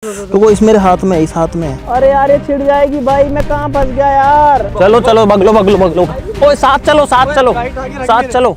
वो इस मेरे हाथ में, इस हाथ में है। अरे यार ये छिड़ जाएगी भाई, मैं कहाँ फंस गया यार। चलो चलो बगलो बगलो बगलो। ओए साथ चलो साथ चलो साथ चलो।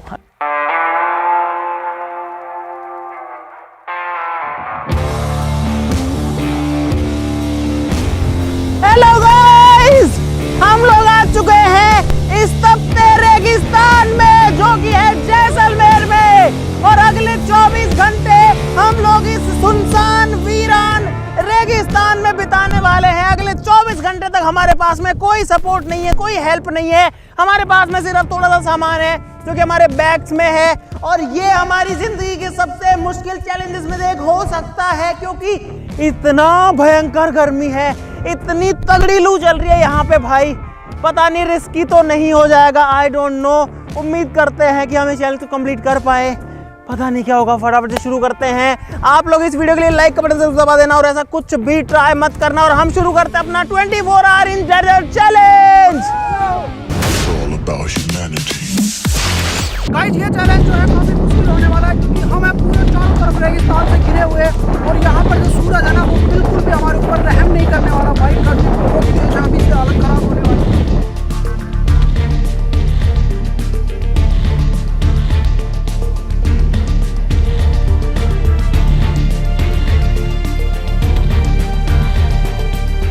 हेलो गाइस, हम लोग आ चुके हैं इस तपते रेगिस्तान में जो कि है जैसलमेर में, और अगले 24 घंटे हम लोग इस सुनसान वीरान रेगिस्तान में बिताने वाले हैं। अगले 24 घंटे तक हमारे पास में कोई सपोर्ट नहीं है, कोई हेल्प नहीं है। हमारे पास में सिर्फ थोड़ा सा सामान है जो कि हमारे बैग्स में है, और ये हमारी जिंदगी के सबसे मुश्किल चैलेंजेस में से एक हो सकता है, क्योंकि इतना भयंकर गर्मी है, इतनी तगड़ी लू चल रही है यहाँ पे भाई। पता नहीं रिस्की तो नहीं हो जाएगा, आई डोंट नो। उम्मीद करते हैं कि हम इस चैलेंज को कंप्लीट कर पाए, पता नहीं क्या होगा। फटाफट से शुरू करते हैं। आप लोग इस वीडियो के लिए लाइक का बटन जरूर दबा देना, और ऐसा कुछ भी ट्राई मत करना। और हम शुरू करते हैं अपना 24 hour in desert challenge. Guys ये चैलेंज जो है काफी मुश्किल होने वाला है, क्योंकि हम हैं पूरे चारों तरफ रेगिस्तान से घिरे हुए, और यहाँ पर जो सूरज है ना वो बिल्कुल भी हमारे ऊपर रहम नहीं करने वाला भाई। गर्मी बहुत तेज है, अभी से हालत खराब होने वाली है।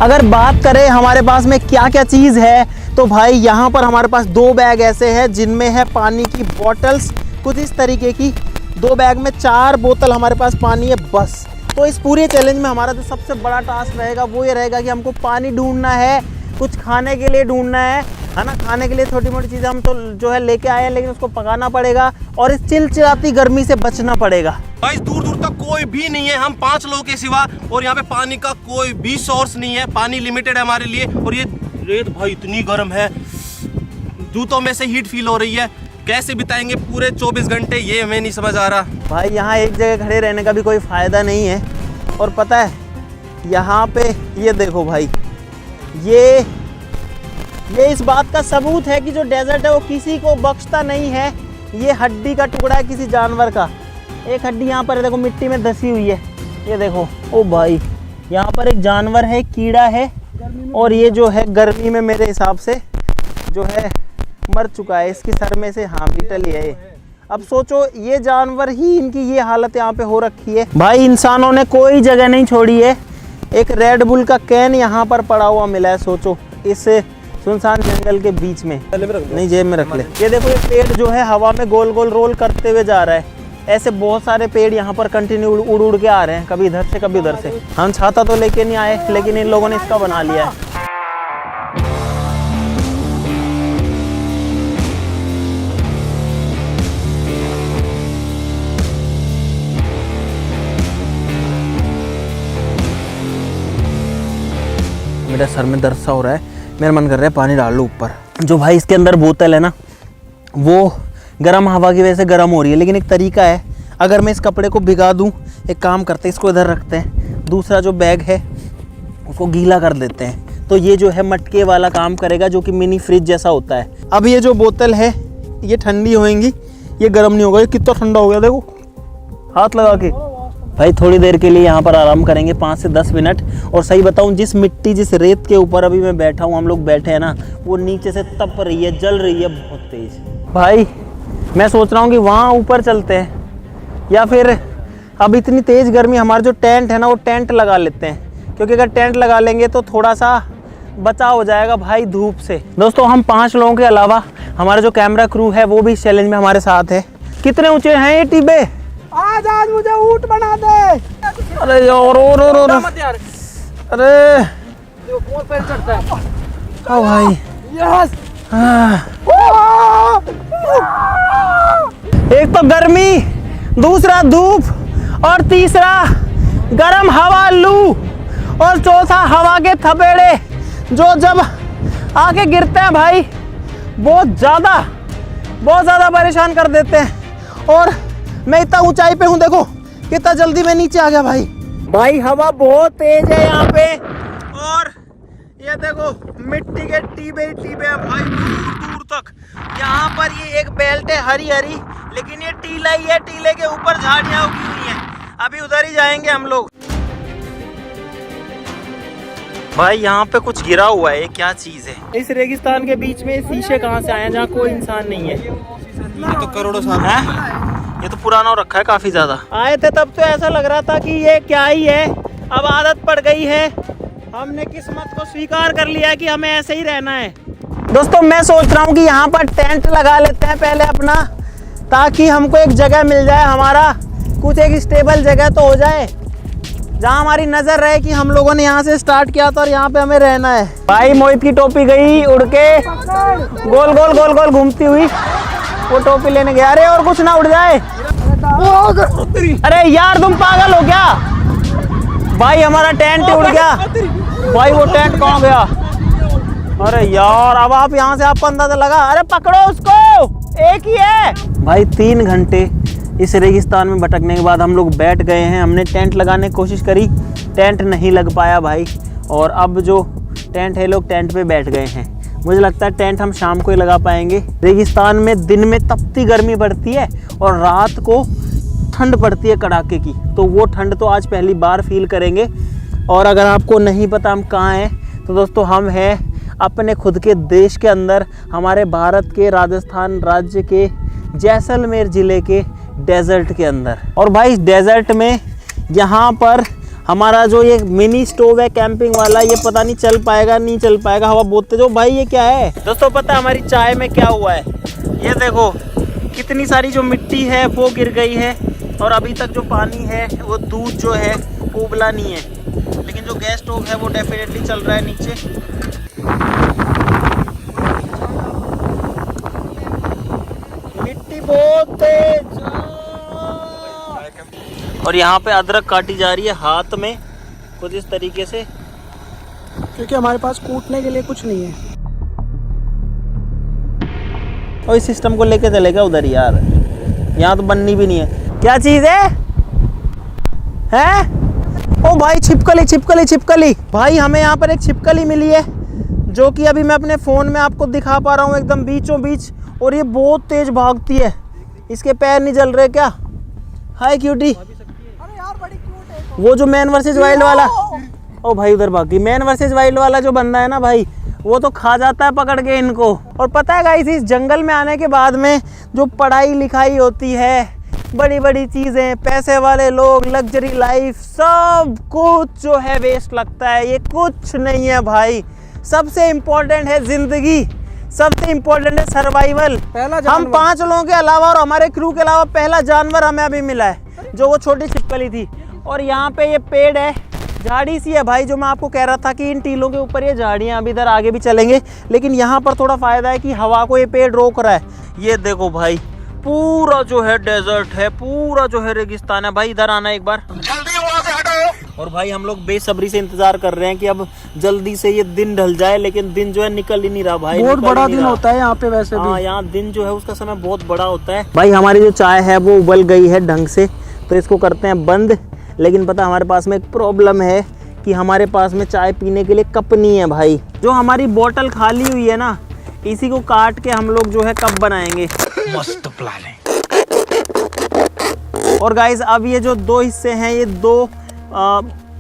अगर बात करें हमारे पास में क्या क्या चीज़ है, तो भाई यहाँ पर हमारे पास 2 बैग ऐसे हैं जिनमें है पानी की बॉटल्स, कुछ इस तरीके की। 2 बैग में 4 बोतल हमारे पास पानी है बस। तो इस पूरे चैलेंज में हमारा जो सबसे बड़ा टास्क रहेगा वो ये रहेगा कि हमको पानी ढूंढना है, कुछ खाने के लिए ढूंढना है ना। खाने के लिए छोटी मोटी चीज़ें हम तो जो है लेके आए हैं, लेकिन उसको पकाना पड़ेगा, और इस चिलचिलाती गर्मी से बचना पड़ेगा। भाई दूर दूर तक कोई भी नहीं है, हम 5 लोगों के सिवा, और यहाँ पे पानी का कोई भी सोर्स नहीं है। पानी लिमिटेड है हमारे लिए, और ये रेत भाई इतनी गर्म है, जूतों में से हीट फील हो रही है। कैसे बिताएंगे पूरे 24 घंटे, ये हमें नहीं समझ आ रहा। भाई यहाँ एक जगह खड़े रहने का भी कोई फ़ायदा नहीं है। और पता है यहाँ पे ये देखो भाई, ये इस बात का सबूत है कि जो डेजर्ट है वो किसी को बख्शता नहीं है। ये हड्डी का टुकड़ा है किसी जानवर का। एक हड्डी यहाँ पर देखो मिट्टी में धसी हुई है, ये देखो। ओ भाई यहाँ पर एक जानवर है, कीड़ा है, और ये जो है गर्मी में मेरे हिसाब से जो है मर चुका है। इसकी सर में से हाँ बीटल ही है ये। अब सोचो ये जानवर ही इनकी ये हालत यहाँ पे हो रखी है। भाई इंसानों ने कोई जगह नहीं छोड़ी है। एक रेड बुल का कैन यहाँ पर पड़ा हुआ मिला है, सोचो, इस सुनसान जंगल के बीच में। नहीं जेब में रख ले। ये देखो ये पेड़ जो है हवा में गोल गोल रोल करते हुए जा रहा है। ऐसे बहुत सारे पेड़ यहाँ पर कंटिन्यू उड़ उड़ के आ रहे हैं, कभी इधर से कभी उधर से। हम छाता तो लेके नहीं आए, लेकिन इन लोगों ने इसका बना लिया है। मेरा सर में दर्द सा हो रहा है, मेरा मन कर रहा है पानी डाल लो ऊपर। जो भाई इसके अंदर बोतल है ना, वो गर्म हवा की वजह से गर्म हो रही है, लेकिन एक तरीका है। अगर मैं इस कपड़े को भिगा दूं, एक काम करते हैं, इसको इधर रखते हैं, दूसरा जो बैग है उसको गीला कर देते हैं, तो ये जो है मटके वाला काम करेगा, जो कि मिनी फ्रिज जैसा होता है। अब ये जो बोतल है ये ठंडी होएंगी, ये गर्म नहीं होगा। ये कितना ठंडा हो गया देखो, हाथ लगा के। भाई थोड़ी देर के लिए यहाँ पर आराम करेंगे, 5 से 10 मिनट। और सही बताऊँ, जिस मिट्टी जिस रेत के ऊपर अभी मैं बैठा हूँ, हम लोग बैठे हैं ना, वो नीचे से तप रही है, जल रही है बहुत तेज। भाई मैं सोच रहा हूँ कि वहाँ ऊपर चलते हैं, या फिर अब इतनी तेज़ गर्मी, हमारा जो टेंट है ना वो टेंट लगा लेते हैं, क्योंकि अगर टेंट लगा लेंगे तो थोड़ा सा बचाव हो जाएगा भाई धूप से। दोस्तों हम 5 लोगों के अलावा हमारा जो कैमरा क्रू है वो भी इस चैलेंज में हमारे साथ है। कितने ऊंचे हैं ये टिब्बे? आज मुझे ऊंट बना दे। अरे यार अरे कौन पैर चढ़ता है? हाँ भाई यस। एक तो गर्मी, दूसरा धूप, और तीसरा गर्म हवा लू, और चौथा हवा के थपेड़े जो जब आके गिरते हैं भाई बहुत ज़्यादा परेशान कर देते हैं। और मैं इतना ऊंचाई पे हूँ, देखो कितना जल्दी मैं नीचे आ गया भाई हवा बहुत तेज है यहाँ पे, और ये देखो मिट्टी के टीबे हैं भाई दूर दूर तक। यहाँ पर ये एक बेल्ट है हरी हरी, लेकिन ये टीला ही है, टीले के ऊपर झाड़ियाँ उगी हुई हैं। अभी उधर ही जाएंगे हम लोग। भाई यहाँ पे कुछ गिरा हुआ है, ये क्या चीज है? इस रेगिस्तान के बीच में शीशे कहाँ से आए हैं जहाँ कोई इंसान नहीं है? ये तो करोड़ों साल है? ये तो पुराना हो रखा है काफी ज्यादा। आए थे तब तो ऐसा लग रहा था कि ये क्या ही है, अब आदत पड़ गई है, हमने किस्मत को स्वीकार कर लिया है कि हमें ऐसे ही रहना है। दोस्तों मैं सोच रहा हूँ कि यहाँ पर टेंट लगा लेते हैं पहले अपना, ताकि हमको एक जगह मिल जाए, हमारा कुछ एक स्टेबल जगह तो हो जाए जहाँ हमारी नजर रहे कि हम लोगों ने यहाँ से स्टार्ट किया था और यहाँ पे हमें रहना है। भाई मोहित की टोपी गई उड़ के, गोल गोल गोल गोल घूमती हुई, वो टोपी लेने गया। अरे और कुछ ना उड़ जाए। अरे यार तुम पागल हो क्या भाई, हमारा टेंट उड़ गया भाई, वो टेंट कहाँ गया? अरे यार अब आप यहाँ से आपको अंदाजा लगा। अरे पकड़ो उसको, एक ही है भाई। 3 घंटे इस रेगिस्तान में भटकने के बाद हम लोग बैठ गए हैं। हमने टेंट लगाने की कोशिश करी, टेंट नहीं लग पाया भाई, और अब जो टेंट है लोग टेंट पे बैठ गए हैं। मुझे लगता है टेंट हम शाम को ही लगा पाएंगे। रेगिस्तान में दिन में तपती गर्मी पड़ती है और रात को ठंड पड़ती है कड़ाके की, तो वो ठंड तो आज पहली बार फील करेंगे। और अगर आपको नहीं पता हम कहाँ हैं, तो दोस्तों हम हैं अपने खुद के देश के अंदर, हमारे भारत के राजस्थान राज्य के जैसलमेर ज़िले के डेजर्ट के अंदर। और भाई इस डेजर्ट में यहाँ पर हमारा जो ये मिनी स्टोव है कैंपिंग वाला, ये पता नहीं चल पाएगा नहीं चल पाएगा, हवा बहुत तेज। भाई ये क्या है दोस्तों, पता है हमारी चाय में क्या हुआ है? ये देखो कितनी सारी जो मिट्टी है वो गिर गई है, और अभी तक जो पानी है वो दूध जो है वो उबला नहीं है, लेकिन जो गैस स्टोव है वो डेफिनेटली चल रहा है नीचे। मिट्टी बहुत तेज, और यहाँ पे अदरक काटी जा रही है हाथ में कुछ इस तरीके से, क्योंकि हमारे पास कूटने के लिए कुछ नहीं है। और इस सिस्टम को लेके चलेगा उधर यार, यहाँ तो बननी भी नहीं है। क्या चीज है? ओ भाई छिपकली छिपकली छिपकली। भाई हमें यहाँ पर एक छिपकली मिली है, जो कि अभी मैं अपने फ़ोन में आपको दिखा पा रहा हूँ एकदम बीचों बीच, और ये बहुत तेज भागती है। इसके पैर नहीं जल रहे क्या? हाय क्यूटी। अरे यार बड़ी क्यूट है। वो जो मैन वर्सेस वाइल्ड वाला, ओ भाई उधर भागी। मैन वर्सेस वाइल्ड वाला जो बंदा है ना भाई, वो तो खा जाता है पकड़ के इनको। और पता है गाइस, इस जंगल में आने के बाद में जो पढ़ाई लिखाई होती है, बड़ी बड़ी चीज़ें, पैसे वाले लोग, लग्जरी लाइफ, सब कुछ जो है वेस्ट लगता है। ये कुछ नहीं है भाई। सबसे इम्पोर्टेंट है ज़िंदगी, सबसे इम्पोर्टेंट है सर्वाइवल। हम 5 लोगों के अलावा और हमारे क्रू के अलावा पहला जानवर हमें अभी मिला है, जो वो छोटी छिपकली थी। और यहाँ पे ये पेड़ है, झाड़ी सी है भाई, जो मैं आपको कह रहा था कि इन टीलों के ऊपर ये झाड़ियाँ, अभी इधर आगे भी चलेंगे, लेकिन यहाँ पर थोड़ा फ़ायदा है कि हवा को ये पेड़ रोक रहा है। ये देखो भाई, पूरा जो है डेजर्ट है, पूरा जो है रेगिस्तान है भाई। इधर आना एक बार, जल्दी वहाँ से हटो। और भाई हम लोग बेसब्री से इंतजार कर रहे हैं कि अब जल्दी से ये दिन ढल जाए, लेकिन दिन जो है निकल ही नहीं रहा भाई। बहुत बड़ा दिन होता है यहाँ पे वैसे भी। हाँ, यहाँ दिन जो है उसका समय बहुत बड़ा होता है भाई। हमारी जो चाय है वो उबल गई है ढंग से, तो इसको करते हैं बंद। लेकिन पता हमारे पास में एक प्रॉब्लम है कि हमारे पास में चाय पीने के लिए कप नहीं है भाई। जो हमारी बोतल खाली हुई है ना, इसी को काट के हम लोग जो है कप बनाएंगे। मस्त प्लान है। और गाइस अब ये जो 2 हिस्से हैं, ये 2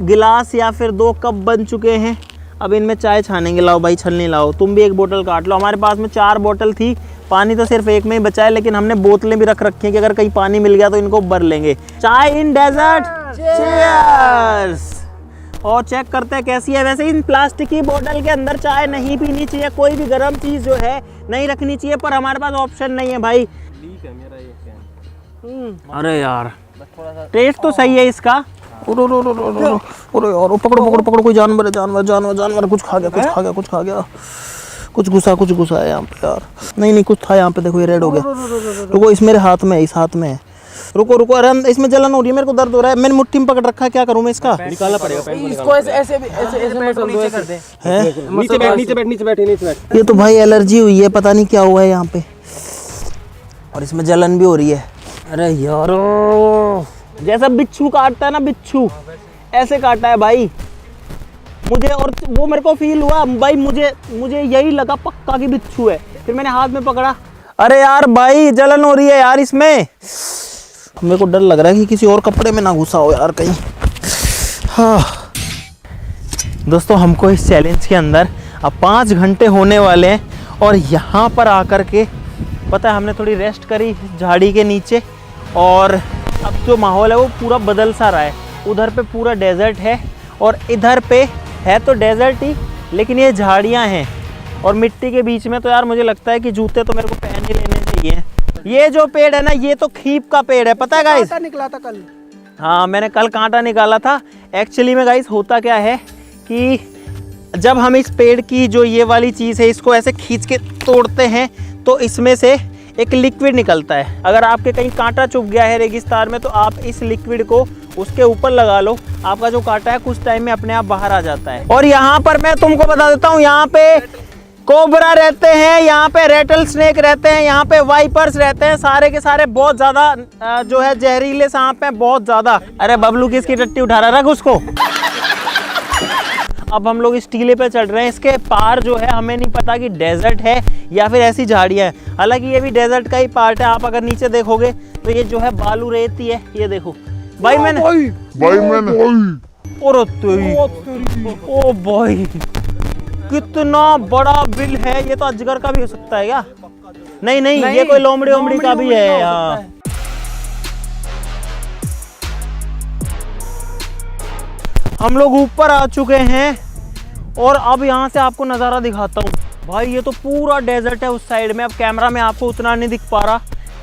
गिलास या फिर 2 कप बन चुके हैं। अब इनमें चाय छानेंगे। लाओ भाई छलनी लाओ, तुम भी एक बोतल काट लो। हमारे पास में 4 बोतल थी, पानी तो सिर्फ एक में ही बचा है, लेकिन हमने बोतलें भी रख रखी हैं कि अगर कहीं पानी मिल गया तो इनको भर लेंगे। चाय इन डेजर्ट, चीयर्स। और चेक करते हैं कैसी है। वैसे इन प्लास्टिक की बोतल के अंदर चाय नहीं पीनी चाहिए, कोई भी गर्म चीज़ जो है नहीं रखनी चाहिए, पर हमारे पास ऑप्शन नहीं है भाई। लीक है मेरा ये कैन। अरे यार टेस्ट तो सही है इसका। अरे यार पकड़ो पकड़ो पकड़ो, कोई जानवर है, जानवर जानवर जानवर, कुछ खा गया कुछ खा गया कुछ खा गया, कुछ घुसा है यहाँ पे यार। नहीं कुछ था यहाँ पे, देखो ये रेड हो गया। रुको, इस मेरे हाथ में है, इस हाथ में है। रुको रुको, अरे इसमें जलन हो रही है, मेरे को दर्द हो रहा है। मैंने मुट्ठी में पकड़ रखा है, क्या करूँ मैं इसका? निकालना पड़ेगा इसको। ऐसे कर दे। नीचे बैठ। ये तो भाई एलर्जी हुई है, पता नहीं क्या हुआ है यहाँ पे, और इसमें जलन भी हो रही है। अरे यार जैसा बिच्छू काटता है ना, बिच्छू ऐसे काटा है भाई मुझे। और वो मेरे को फील हुआ भाई, मुझे यही लगा पक्का कि बिच्छू है। फिर मैंने हाथ में पकड़ा, अरे यार भाई जलन हो रही है यार इसमें। मेरे को डर लग रहा है कि किसी और कपड़े में ना घुसा हो यार कहीं। हाँ दोस्तों हमको इस चैलेंज के अंदर अब 5 घंटे होने वाले हैं और यहाँ पर आकर के पता है हमने थोड़ी रेस्ट करी झाड़ी के नीचे और अब जो माहौल है वो पूरा बदल सा रहा है। उधर पे पूरा डेजर्ट है और इधर पे है तो डेजर्ट ही, लेकिन ये झाड़ियाँ हैं और मिट्टी के बीच में। तो यार मुझे लगता है कि जूते तो मेरे को पहन ही लेने चाहिए। ये जो पेड़ है ना ये तो खीप का पेड़ है, पता है गाइस? कांटा निकला था कल। हाँ मैंने कल कांटा निकाला था। एक्चुअली में गाइस होता क्या है कि जब हम इस पेड़ की जो ये वाली चीज़ है इसको ऐसे खींच के तोड़ते हैं तो इसमें से एक लिक्विड निकलता है। अगर आपके कहीं कांटा चुभ गया है रेगिस्तान में तो आप इस लिक्विड को उसके ऊपर लगा लो, आपका जो कांटा है कुछ टाइम में अपने आप बाहर आ जाता है। और यहाँ पर मैं तुमको बता देता हूँ, यहाँ पे कोबरा रहते हैं, यहाँ पे रेटल स्नेक रहते हैं, यहाँ पे वाइपर्स रहते हैं, सारे के सारे बहुत ज़्यादा जो है जहरीले सांप हैं, बहुत ज़्यादा। अरे बबलू किसकी टट्टी उठा रहा, रख उसको। अब हम लोग इस टीले पे चढ़ रहे हैं। इसके पार जो है हमें नहीं पता कि डेजर्ट है या फिर ऐसी झाड़ियाँ हैं। हालांकि ये भी डेजर्ट का ही पार्ट है। आप अगर नीचे देखोगे तो ये जो है बालू रेती है। ये देखो भाई मैंने ओ भाई कितना बड़ा बिल है। ये तो अजगर का भी हो सकता है क्या? नहीं नहीं, ये कोई लोमड़ी ओमड़ी का भी है यहाँ। हम लोग ऊपर आ चुके हैं और अब यहाँ से आपको नज़ारा दिखाता हूँ। भाई ये तो पूरा डेजर्ट है उस साइड में। अब कैमरा में आपको उतना नहीं दिख पा रहा,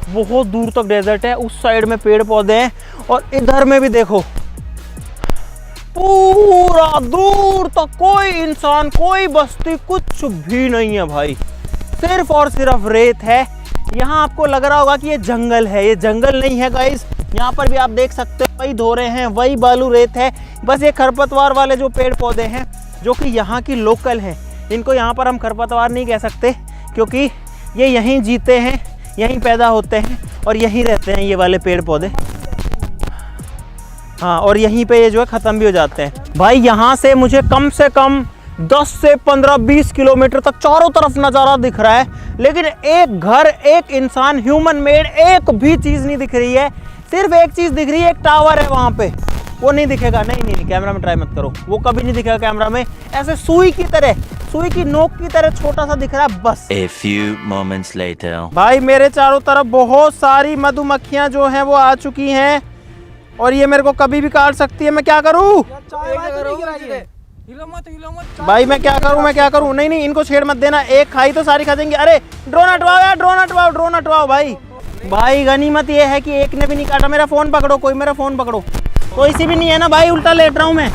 बहुत दूर तक डेजर्ट है। उस साइड में पेड़ पौधे हैं और इधर में भी देखो पूरा दूर तक कोई इंसान, कोई बस्ती, कुछ भी नहीं है भाई। सिर्फ और सिर्फ रेत है। यहाँ आपको लग रहा होगा कि ये जंगल है, ये जंगल नहीं है गाइस। यहाँ पर भी आप देख सकते हो वही धोरे हैं, वही बालू रेत है। बस ये खरपतवार वाले जो पेड़ पौधे हैं जो कि यहाँ की लोकल हैं, इनको यहाँ पर हम खरपतवार नहीं कह सकते क्योंकि ये यहीं जीते हैं, यहीं पैदा होते हैं और यहीं रहते हैं ये वाले पेड़ पौधे। हाँ, और यहीं पे ये जो है ख़त्म भी हो जाते हैं। भाई यहाँ से मुझे कम से कम 10 से 15-20 किलोमीटर तक चारों तरफ नज़ारा दिख रहा है, लेकिन एक घर, एक इंसान, ह्यूमन मेड एक भी चीज़ नहीं दिख रही है। सिर्फ एक चीज़ दिख रही है, एक टावर है वहाँ पे, वो नहीं दिखेगा। नहीं नहीं नहीं, कैमरा में ट्राई मत करो, वो कभी नहीं दिखेगा कैमरा में। ऐसे सुई की तरह, सुई की नोक की तरह छोटा सा दिख रहा है बस। A few moments later. भाई मेरे चारों तरफ बहुत सारी मधुमक्खियाँ जो हैं वो आ चुकी हैं और ये मेरे को कभी भी काट सकती है। मैं क्या करूँ भाई, मैं क्या करूँ? नहीं नहीं, इनको छेड़ मत देना, एक खाई तो सारी खा देंगे। अरे ड्रोन हटवाओ यार, ड्रोन हटवाओ भाई। गनीमत ये है कि एक ने भी नहीं काटा। मेरा फोन पकड़ो, कोई मेरा फोन पकड़ो। कोई सी भी नहीं है ना भाई, उल्टा लेट रहा हूँ मैं।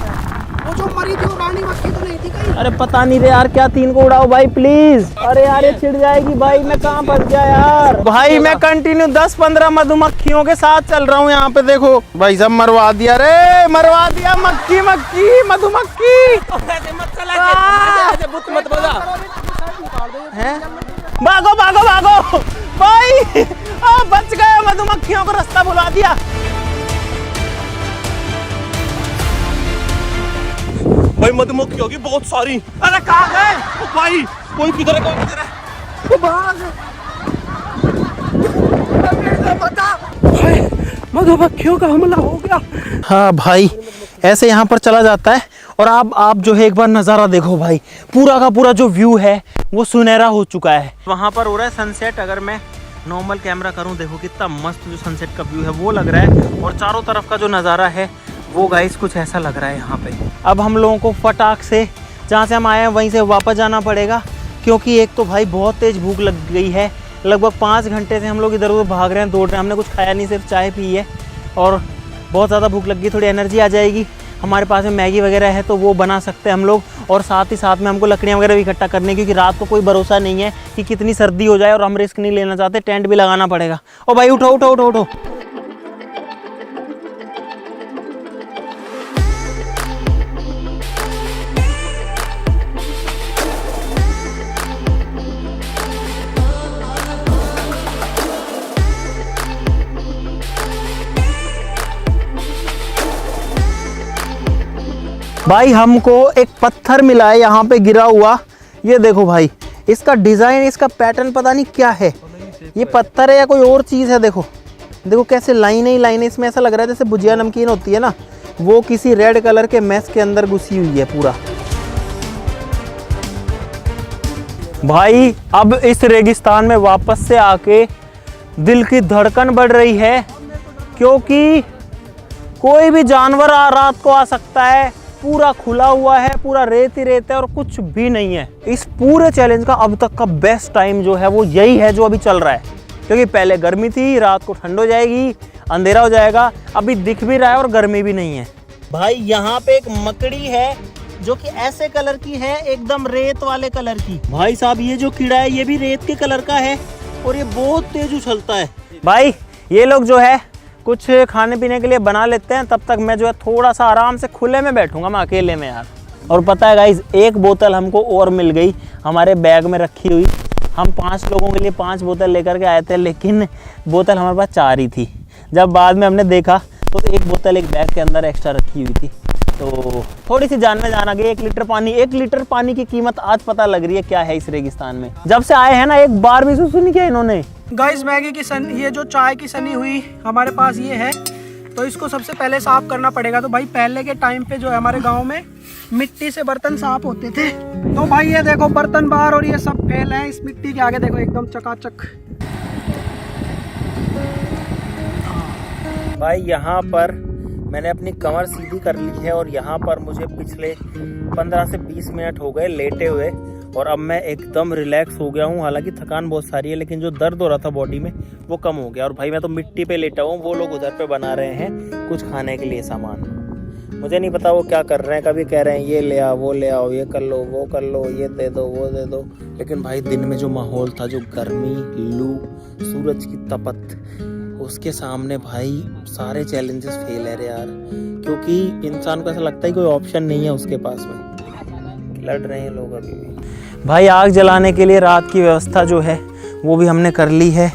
वो जो मरी थी वो रानी मक्खी तो नहीं थी कहीं? अरे पता नहीं रे यार, क्या 3 को उड़ाओ भाई प्लीज। अरे यार ये छिड़ जाएगी भाई, मैं कहाँ फंस गया यार। भाई मैं कंटिन्यू 10-15 मधुमक्खियों के साथ चल रहा हूँ। यहाँ पे देखो भाई सब मरवा दिया रे, मरवा दिया। मक्खी मधुमक्खी भागो भाई, बच गए। मधुमक्खियों को रास्ता बुला दिया। भाई मधुमक्खी होगी बहुत सारी। अरे कहाँ गए भाई? कोई किधर है? मधुमक्खियों का हमला हो गया। हाँ भाई, ऐसे यहाँ पर चला जाता है। और आप जो है एक बार नज़ारा देखो भाई, पूरा का पूरा जो व्यू है वो सुनहरा हो चुका है। वहाँ पर हो रहा है सनसेट। अगर मैं नॉर्मल कैमरा करूँ, देखो कितना मस्त जो सनसेट का व्यू है वो लग रहा है। और चारों तरफ का जो नज़ारा है वो गाइस कुछ ऐसा लग रहा है यहाँ पे। अब हम लोगों को फटाक से जहाँ से हम आए हैं वहीं से वापस जाना पड़ेगा, क्योंकि एक तो भाई बहुत तेज़ भूख लग गई है। लगभग 5 घंटे से हम लोग इधर उधर भाग रहे हैं, दौड़ रहे हैं। हमने कुछ खाया नहीं, सिर्फ चाय पी है और बहुत ज़्यादा भूख लग गई। थोड़ी एनर्जी आ जाएगी, हमारे पास में मैगी वगैरह है तो वो बना सकते हैं हम लोग। और साथ ही साथ में हमको लकड़ियाँ वगैरह भी इकट्ठा करनी, क्योंकि रात को कोई भरोसा नहीं है कि कितनी सर्दी हो जाए और हम रिस्क नहीं लेना चाहते। टेंट भी लगाना पड़ेगा। ओ भाई उठो उठो उठो उठो। भाई हमको एक पत्थर मिला है यहाँ पे गिरा हुआ। ये देखो भाई, इसका डिज़ाइन, इसका पैटर्न पता नहीं क्या है। ये पत्थर है या कोई और चीज़ है। देखो देखो कैसे लाइनें ही लाइनें। इसमें ऐसा लग रहा है जैसे भुजिया नमकीन होती है ना, वो किसी रेड कलर के मैस के अंदर घुसी हुई है पूरा। भाई अब इस रेगिस्तान में वापस से आके दिल की धड़कन बढ़ रही है, क्योंकि कोई भी जानवर रात को आ सकता है। पूरा खुला हुआ है, पूरा रेत ही रेत है और कुछ भी नहीं है। इस पूरे चैलेंज का अब तक का बेस्ट टाइम जो है वो यही है जो अभी चल रहा है, क्योंकि पहले गर्मी थी, रात को ठंड हो जाएगी, अंधेरा हो जाएगा। अभी दिख भी रहा है और गर्मी भी नहीं है। भाई यहाँ पे एक मकड़ी है जो कि ऐसे कलर की है, एकदम रेत वाले कलर की। भाई साहब ये जो कीड़ा है ये भी रेत के कलर का है और ये बहुत तेज उछलता है। भाई ये लोग जो है कुछ खाने पीने के लिए बना लेते हैं, तब तक मैं जो है थोड़ा सा आराम से खुले में बैठूंगा मैं अकेले में यार। और पता है गाइस, एक बोतल हमको और मिल गई हमारे बैग में रखी हुई। हम 5 लोगों के लिए 5 बोतल लेकर के आए थे, लेकिन बोतल हमारे पास 4 ही थी। जब बाद में हमने देखा तो एक बोतल एक बैग के अंदर एक्स्ट्रा रखी हुई थी, तो थोड़ी सी जान में जान आ गई। 1 लीटर पानी की कीमत आज पता लग रही है क्या है इस रेगिस्तान में। जब से आए हैं ना एक बार भी सुसु नहीं किया इन्होंने। गाइस मैगी की ये जो चाय की सनी हुई हमारे पास ये है, तो इसको सबसे पहले साफ करना पड़ेगा। तो भाई पहले के टाइम पे जो है हमारे गांव में मिट्टी से बर्तन साफ होते थे। तो भाई ये देखो बर्तन बाहर और ये सब फैल है इस मिट्टी के आगे, देखो एकदम चकाचक। भाई यहाँ पर मैंने अपनी कमर सीधी कर ली है और यहाँ पर मुझे पिछले 15 से 20 मिनट हो गए लेटे हुए और अब मैं एकदम रिलैक्स हो गया हूँ। हालांकि थकान बहुत सारी है, लेकिन जो दर्द हो रहा था बॉडी में वो कम हो गया। और भाई मैं तो मिट्टी पे लेटा हूँ, वो लोग उधर पे बना रहे हैं कुछ खाने के लिए सामान। मुझे नहीं पता वो क्या कर रहे हैं, कभी कह रहे हैं ये ले आओ, वो ले आओ, ये कर लो, वो कर लो, ये दे दो, वो दे दो। लेकिन भाई दिन में जो माहौल था, जो गर्मी, लू, सूरज की तपत, उसके सामने भाई सारे चैलेंजेस फेल है रे यार। क्योंकि इंसान को ऐसा लगता है कोई ऑप्शन नहीं है उसके पास में। लड़ रहे हैं लोग अभी भी। भाई आग जलाने के लिए रात की व्यवस्था जो है वो भी हमने कर ली है।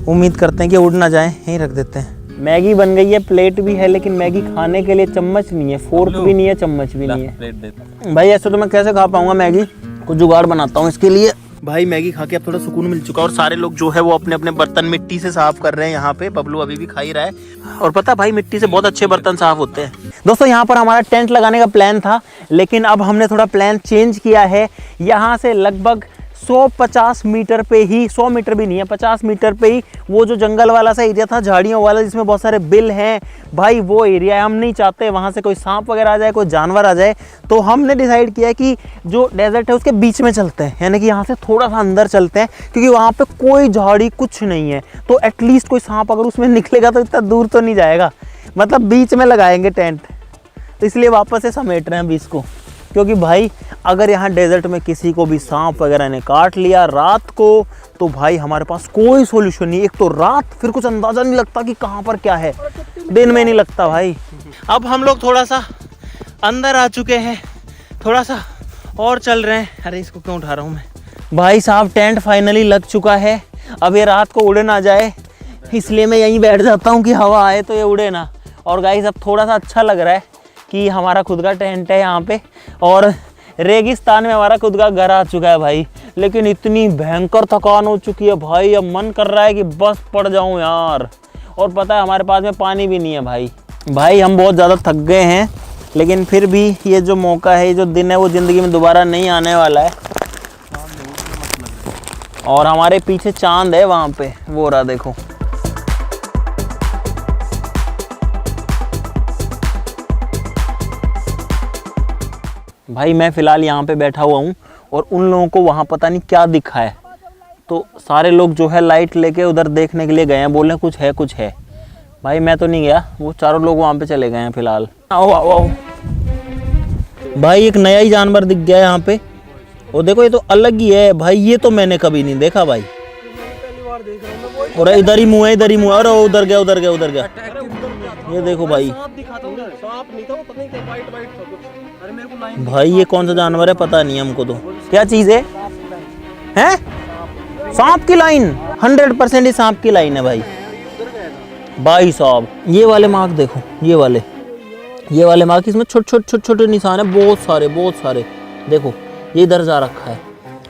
उम्मीद करते हैं कि उड़ ना जाए, यहीं रख देते हैं। मैगी बन गई है, प्लेट भी है, लेकिन मैगी खाने के लिए चम्मच नहीं है, फोर्क भी नहीं है, चम्मच भी नहीं है। भाई ऐसे तो मैं कैसे खा पाऊंगा मैगी, कुछ जुगाड़ बनाता हूँ इसके लिए। भाई मैगी खा के अब थोड़ा सुकून मिल चुका और सारे लोग जो है वो अपने अपने बर्तन मिट्टी से साफ कर रहे हैं। यहाँ पे बबलू अभी भी खा ही रहा है और पता भाई मिट्टी से बहुत अच्छे बर्तन साफ होते हैं। दोस्तों यहाँ पर हमारा टेंट लगाने का प्लान था, लेकिन अब हमने थोड़ा प्लान चेंज किया है। यहाँ से लगभग 150 मीटर पे ही, 100 मीटर भी नहीं है, 50 मीटर पे ही वो जो जंगल वाला सा एरिया था, झाड़ियों वाला, जिसमें बहुत सारे बिल हैं, भाई वो एरिया है। हम नहीं चाहते वहाँ से कोई सांप वगैरह आ जाए, कोई जानवर आ जाए। तो हमने डिसाइड किया कि जो डेजर्ट है उसके बीच में चलते हैं, यानी कि यहाँ से थोड़ा सा अंदर चलते हैं, क्योंकि वहाँ पे कोई झाड़ी कुछ नहीं है। तो एटलीस्ट कोई सांप अगर उसमें निकलेगा तो इतना दूर तो नहीं जाएगा, मतलब बीच में लगाएंगे टेंट। तो इसलिए वापस से समेट रहे हैं बीच को, क्योंकि भाई अगर यहाँ डेजर्ट में किसी को भी सांप वगैरह ने काट लिया रात को, तो भाई हमारे पास कोई सॉल्यूशन नहीं। एक तो रात, फिर कुछ अंदाज़ा नहीं लगता कि कहाँ पर क्या है, दिन में नहीं लगता भाई। अब हम लोग थोड़ा सा अंदर आ चुके हैं, थोड़ा सा और चल रहे हैं। अरे इसको क्यों उठा रहा हूँ मैं। भाई साहब टेंट फाइनली लग चुका है। अब ये रात को उड़े ना जाए, इसलिए मैं यहीं बैठ जाता हूँ कि हवा आए तो ये उड़े ना। और गाइस अब थोड़ा सा अच्छा लग रहा है कि हमारा खुद का टेंट है यहाँ पे, और रेगिस्तान में हमारा खुद का घर आ चुका है भाई। लेकिन इतनी भयंकर थकान हो चुकी है भाई, अब मन कर रहा है कि बस पड़ जाऊँ यार। और पता है हमारे पास में पानी भी नहीं है भाई हम बहुत ज़्यादा थक गए हैं, लेकिन फिर भी ये जो मौका है, ये जो दिन है, वो ज़िंदगी में दोबारा नहीं आने वाला है। और हमारे पीछे चांद है वहाँ पे, वो रहा देखो। भाई मैं फ़िलहाल यहाँ पे बैठा हुआ हूँ और उन लोगों को वहाँ पता नहीं क्या दिखा है, तो सारे लोग जो है लाइट लेके उधर देखने के लिए गए हैं, बोल रहे हैं कुछ है। भाई मैं तो नहीं गया, वो चारों लोग वहाँ पे चले गए हैं फ़िलहाल। आओ आओ आओ भाई, एक नया ही जानवर दिख गया है यहाँ पे। वो देखो, ये तो अलग ही है भाई, ये तो मैंने कभी नहीं देखा भाई। और इधर ही मुँह है, इधर ही मुँह है। अरे उधर गया। ये देखो भाई, भाई ये कौन सा जानवर है पता नहीं हमको तो। क्या चीज है? सांप की लाइन, 100% ही सांप की लाइन है भाई साहब। ये वाले मार्क देखो, ये वाले मार्क, इसमें छोटे निशान है, बहुत सारे देखो। ये इधर जा रखा है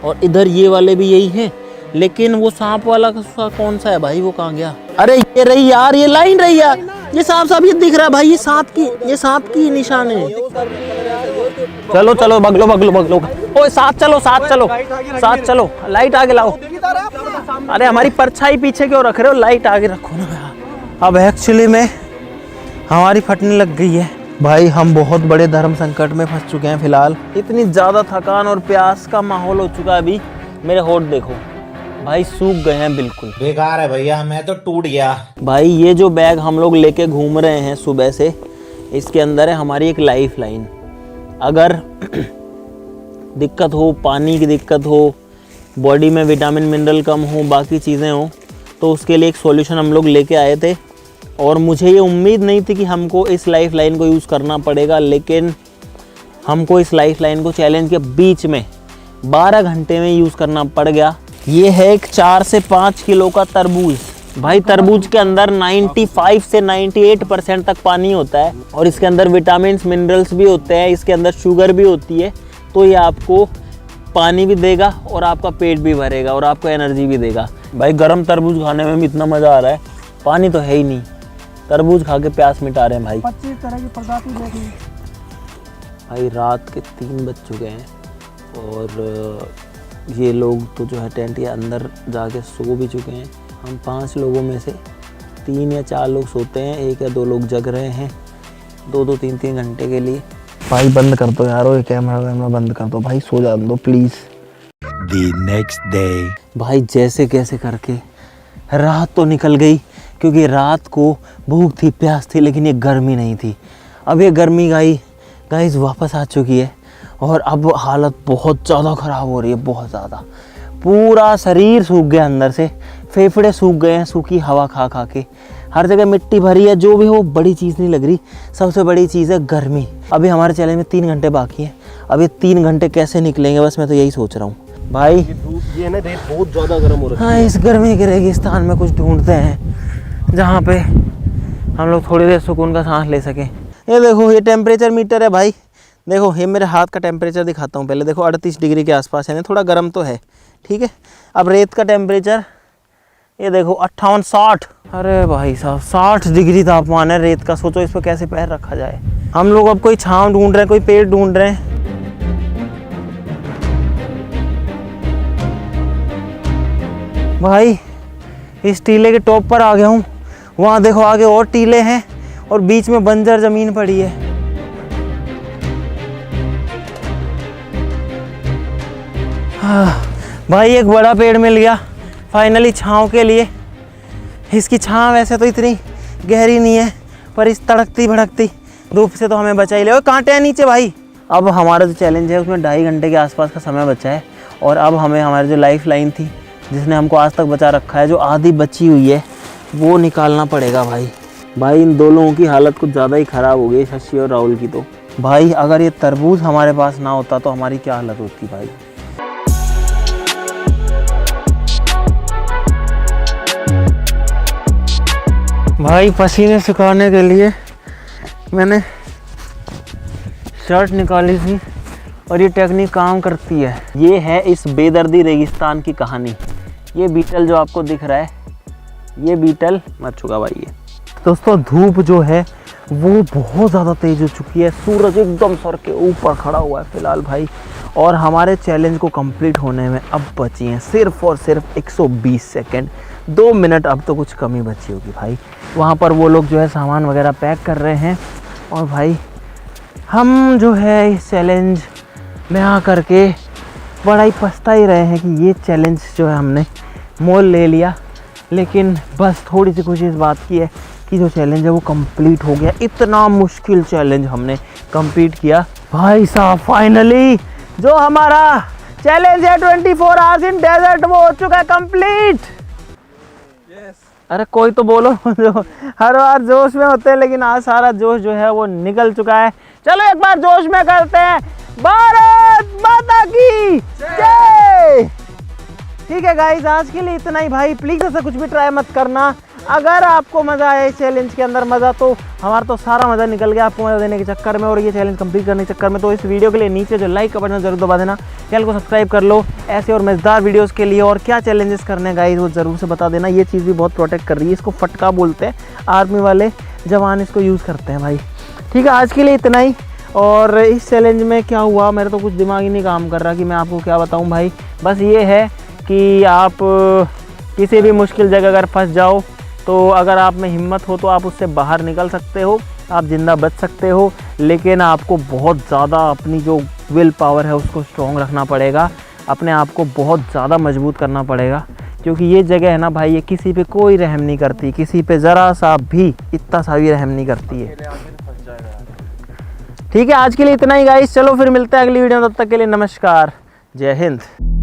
और इधर ये वाले भी यही हैं, लेकिन वो सांप वाला कौन सा है भाई, वो कहाँ गया? अरे ये रही यार, ये लाइन रही यार, ये सांप ये दिख रहा है भाई, ये सांप की निशान है। चलो भगलो। ओए साथ चलो साथ चलो साथ चलो, लाइट आगे लाओ। अरे हमारी परछाई पीछे क्यों रख रहे हो, लाइट आगे रखो ना यार। अब एक्चुअली में हमारी फटने लग गई है भाई, हम बहुत बड़े धर्म संकट में फंस चुके हैं फिलहाल। इतनी ज़्यादा थकान और प्यास का माहौल हो चुका है। अभी मेरे होठ देखो भाई, सूख गए हैं बिल्कुल, बेकार है भैया, मैं तो टूट गया भाई। ये जो बैग हम लोग लेके घूम रहे हैं सुबह से, इसके अंदर है हमारी एक लाइफ लाइन। अगर दिक्कत हो, पानी की दिक्कत हो, बॉडी में विटामिन मिनरल कम हो, बाकी चीज़ें हो, तो उसके लिए एक सॉल्यूशन हम लोग लेके आए थे। और मुझे ये उम्मीद नहीं थी कि हमको इस लाइफ लाइन को यूज़ करना पड़ेगा, लेकिन हमको इस लाइफ लाइन को चैलेंज के बीच में 12 घंटे में यूज़ करना पड़ गया। ये है एक 4 से 5 किलो का तरबूज भाई। तरबूज के अंदर 95 से 98% तक पानी होता है और इसके अंदर विटामिन मिनरल्स भी होते हैं, इसके अंदर शुगर भी होती है। तो ये आपको पानी भी देगा और आपका पेट भी भरेगा और आपको एनर्जी भी देगा भाई। गर्म तरबूज खाने में भी इतना मज़ा आ रहा है, पानी तो है ही नहीं, तरबूज खा के प्यास मिटा रहे हैं भाई। 25 तरह की प्रजाति देखी भाई। रात के 3 बज चुके हैं और ये लोग तो जो है टेंट के अंदर जाके सो भी चुके हैं। हम 5 लोगों में से 3 या 4 लोग सोते हैं, 1 या 2 लोग जग रहे हैं 2-2, 3-3 घंटे के लिए। भाई बंद कर दो यार, ये कैमरा बंद कर दो भाई, सो जाने दो प्लीज़। The next day भाई जैसे कैसे करके रात तो निकल गई, क्योंकि रात को भूख थी, प्यास थी, लेकिन ये गर्मी नहीं थी। अब ये गर्मी गाइस वापस आ चुकी है और अब हालत बहुत ज़्यादा ख़राब हो रही है, बहुत ज़्यादा। पूरा शरीर सूख गया अंदर से, फेफड़े सूख गए हैं सूखी हवा खा खा के, हर जगह मिट्टी भरी है। जो भी हो बड़ी चीज़ नहीं लग रही, सबसे बड़ी चीज़ है गर्मी। अभी हमारे चैलेंज में 3 घंटे बाकी हैं, अब ये 3 घंटे कैसे निकलेंगे, बस मैं तो यही सोच रहा हूँ भाई। ये ना रेत बहुत ज़्यादा गर्म हो रहा है। हाँ, इस गर्मी के रेगिस्तान में कुछ ढूंढते हैं जहाँ पे हम लोग थोड़ी देर सुकून का सांस ले सकें। ये देखो, ये टेम्परेचर मीटर है भाई। देखो ये मेरे हाथ का टेम्परेचर दिखाता हूँ पहले। देखो 38 डिग्री के आसपास है, थोड़ा गर्म तो है, ठीक है। अब रेत का टेम्परेचर ये देखो 58-60। अरे भाई साहब 60 डिग्री तापमान है रेत का। सोचो इस पर कैसे पैर रखा जाए। हम लोग अब कोई छांव ढूंढ रहे हैं, कोई पेड़ ढूंढ रहे हैं। भाई इस टीले के टॉप पर आ गया हूँ। वहाँ देखो आगे और टीले हैं और बीच में बंजर ज़मीन पड़ी है। भाई एक बड़ा पेड़ मिल गया फाइनली छाँव के लिए। इसकी छाँव वैसे तो इतनी गहरी नहीं है, पर इस तड़कती भड़कती धूप से तो हमें बचा ही ले। और कांटे हैं नीचे भाई। अब हमारा जो चैलेंज है उसमें 2.5 घंटे के आसपास का समय बचा है और अब हमें हमारी जो लाइफ लाइन थी जिसने हमको आज तक बचा रखा है, जो आधी बची हुई है, वो निकालना पड़ेगा भाई। भाई इन 2 लोगों की हालत कुछ ज़्यादा ही ख़राब हो गई, शशि और राहुल की। तो भाई अगर ये तरबूज हमारे पास ना होता तो हमारी क्या हालत होती भाई। भाई पसीने सुखाने के लिए मैंने शर्ट निकाली थी और ये टेक्निक काम करती है। ये है इस बेदर्दी रेगिस्तान की कहानी। ये बीटल जो आपको दिख रहा है, ये बीटल मर चुका भाई। ये दोस्तों धूप जो है वो बहुत ज़्यादा तेज़ हो चुकी है, सूरज एकदम सर के ऊपर खड़ा हुआ है फ़िलहाल भाई। और हमारे चैलेंज को कंप्लीट होने में अब बची हैं सिर्फ़ और सिर्फ 120 सेकंड, 2 मिनट। अब तो कुछ कमी बची होगी भाई। वहाँ पर वो लोग जो है सामान वगैरह पैक कर रहे हैं और भाई हम जो है इस चैलेंज में आ करके बड़ा ही पछता ही रहे हैं कि ये चैलेंज जो है हमने मोल ले लिया। लेकिन बस थोड़ी सी खुशी इस बात की है कि जो चैलेंज है वो कंप्लीट हो गया। इतना मुश्किल चैलेंज हमने कंप्लीट किया भाई साहब। फाइनली जो हमारा चैलेंज है 24 आवर्स इन डेजर्ट, वो हो चुका है कंप्लीट। अरे कोई तो बोलो, जो हर बार जोश में होते हैं लेकिन आज सारा जोश जो है वो निकल चुका है। चलो एक बार जोश में करते हैं भारत माता की जय। ठीक है गाइस, आज के लिए इतना ही भाई। प्लीज़ ऐसा कुछ भी ट्राई मत करना। अगर आपको मज़ा आया इस चैलेंज के अंदर, मज़ा तो हमारा तो सारा मज़ा निकल गया आपको मज़ा देने के चक्कर में और ये चैलेंज कंप्लीट करने के चक्कर में। तो इस वीडियो के लिए नीचे जो लाइक का बटन जरूर दबा देना, चैनल को सब्सक्राइब कर लो ऐसे और मज़ेदार वीडियोस के लिए। और क्या चैलेंजेस करने गाइस वो ज़रूर से बता देना। ये चीज़ भी बहुत प्रोटेक्ट कर रही है, इसको फटका बोलते हैं, आर्मी वाले जवान इसको यूज़ करते हैं भाई। ठीक है, आज के लिए इतना ही। और इस चैलेंज में क्या हुआ, मेरा तो कुछ दिमाग ही नहीं काम कर रहा कि मैं आपको क्या बताऊं भाई। बस ये है कि आप किसी भी मुश्किल जगह अगर फंस जाओ तो अगर आप में हिम्मत हो तो आप उससे बाहर निकल सकते हो, आप ज़िंदा बच सकते हो। लेकिन आपको बहुत ज़्यादा अपनी जो विल पावर है उसको स्ट्रॉन्ग रखना पड़ेगा, अपने आप को बहुत ज़्यादा मजबूत करना पड़ेगा, क्योंकि ये जगह है ना भाई, ये किसी पे कोई रहम नहीं करती, किसी पे ज़रा सा भी इतना सा भी रहम नहीं करती है। ठीक है, आज के लिए इतना ही गाइस, चलो फिर मिलते हैं अगली वीडियो में, तब तक के लिए नमस्कार, जय हिंद।